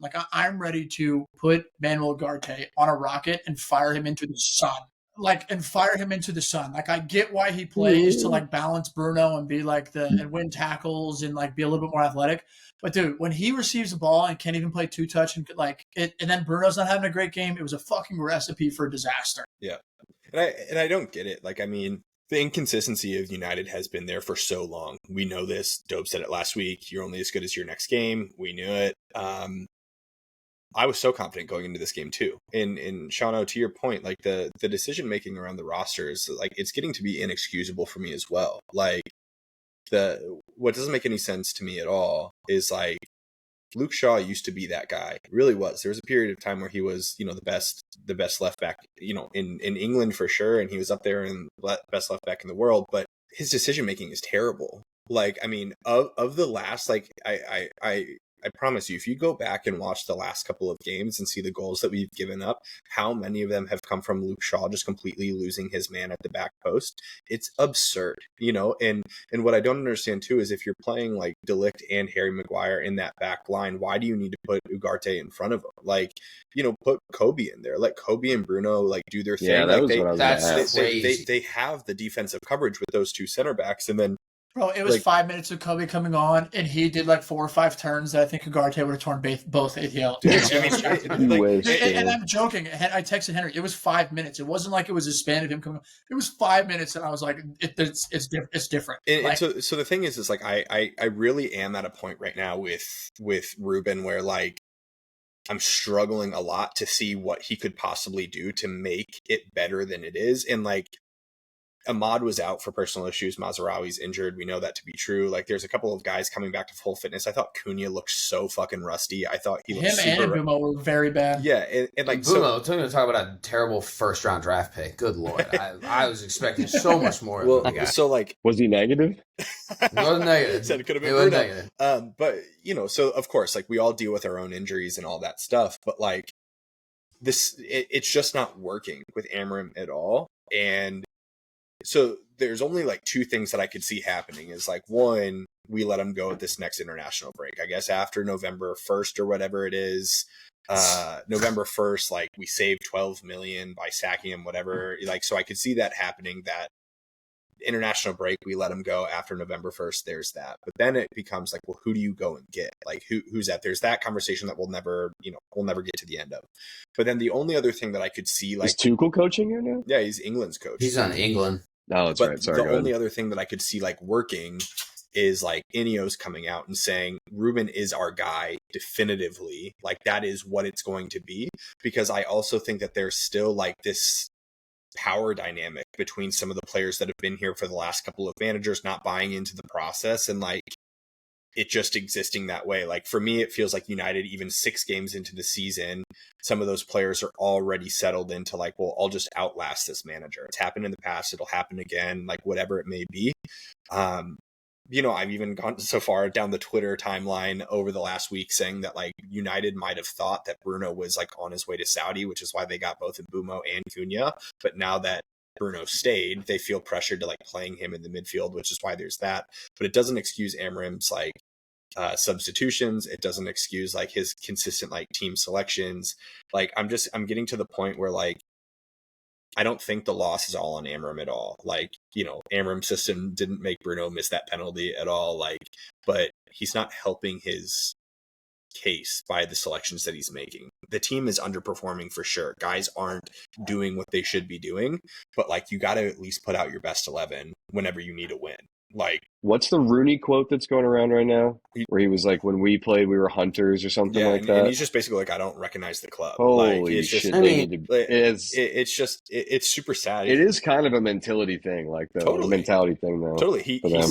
Like I'm ready to put Manuel Ugarte on a rocket and fire him into the sun. Like I get why he plays to like balance Bruno and be like and win tackles and like be a little bit more athletic. But dude, when he receives the ball and can't even play two touch and like it, and then Bruno's not having a great game, it was a fucking recipe for disaster. Yeah, and I don't get it. Like, I mean, the inconsistency of United has been there for so long. We know this. Dope said it last week. You're only as good as your next game. We knew it. I was so confident going into this game too. And Shauno, to your point, like the decision making around the rosters, like it's getting to be inexcusable for me as well. Like what doesn't make any sense to me at all is like Luke Shaw used to be that guy. It really was. There was a period of time where he was, you know, the best left back, you know, in England for sure, and he was up there in best left back in the world. But his decision making is terrible. Like, I mean, of the last, like, I promise you, if you go back and watch the last couple of games and see the goals that we've given up, how many of them have come from Luke Shaw just completely losing his man at the back post? It's absurd, you know? And what I don't understand too is if you're playing like De Ligt and Harry Maguire in that back line, why do you need to put Ugarte in front of him? Like, you know, put Kobe in there. Let Kobe and Bruno like do their thing. Yeah, that like was what I was gonna ask. they have the defensive coverage with those two center backs, and then Bro, it was like 5 minutes of Kobe coming on, and he did like 4 or 5 turns that I think Ugarte would have torn both ACL. And I'm joking. I texted Henry. It was 5 minutes. It wasn't like it was a span of him coming on. It was 5 minutes, and I was like, it's different. And so the thing is like I really am at a point right now with Ruben where like I'm struggling a lot to see what he could possibly do to make it better than it is. And like Ahmad was out for personal issues. Mazraoui's injured. We know that to be true. Like, there's a couple of guys coming back to full fitness. I thought Cunha looked so fucking rusty. I thought he looked him and Bumo were very bad. Yeah, and like Bumo, talking about a terrible first round draft pick. Good lord, I was expecting so much more. Well, of the guy. So like, was he negative? It wasn't negative. Said it could have been Bruno. Negative. But you know, so of course, like we all deal with our own injuries and all that stuff. But like this, it's just not working with Amram at all, and so there's only like 2 things that I could see happening is like, one, we let him go at this next international break. I guess after November 1st or whatever it is, November 1st, like we saved 12 million by sacking him, whatever. Like, so I could see that happening, that international break, we let him go after November 1st. There's that. But then it becomes like, well, who do you go and get? Like who's that? There's that conversation that we'll never get to the end of. But then the only other thing that I could see, like, is Tuchel coaching here now? Yeah, he's England's coach. He's on England. Oh, that's right. Sorry. The only other thing that I could see like working is like Ineos coming out and saying Ruben is our guy definitively. Like that is what it's going to be, because I also think that there's still like this power dynamic between some of the players that have been here for the last couple of managers not buying into the process and like it just existing that way. Like for me, it feels like United, even 6 games into the season, some of those players are already settled into like, well, I'll just outlast this manager. It's happened in the past. It'll happen again, like whatever it may be. You know, I've even gone so far down the Twitter timeline over the last week saying that like United might have thought that Bruno was like on his way to Saudi, which is why they got both Mbumo and Cunha. But now that Bruno stayed, they feel pressured to like playing him in the midfield, which is why there's that. But it doesn't excuse Amram's like substitutions. It doesn't excuse like his consistent like team selections. Like I'm getting to the point where like I don't think the loss is all on Amram at all. Like, you know, Amram's system didn't make Bruno miss that penalty at all. Like, but he's not helping his case by the selections that he's making. The team is underperforming for sure. Guys aren't doing what they should be doing, but like you got to at least put out your best 11 whenever you need a win. Like, what's the Rooney quote that's going around right now? Where he was like, when we played, we were hunters or something like that. And he's just basically like, I don't recognize the club. Holy like, it's shit. Just, I mean, it's super sad. It is kind of a mentality thing, like the mentality thing though. Totally.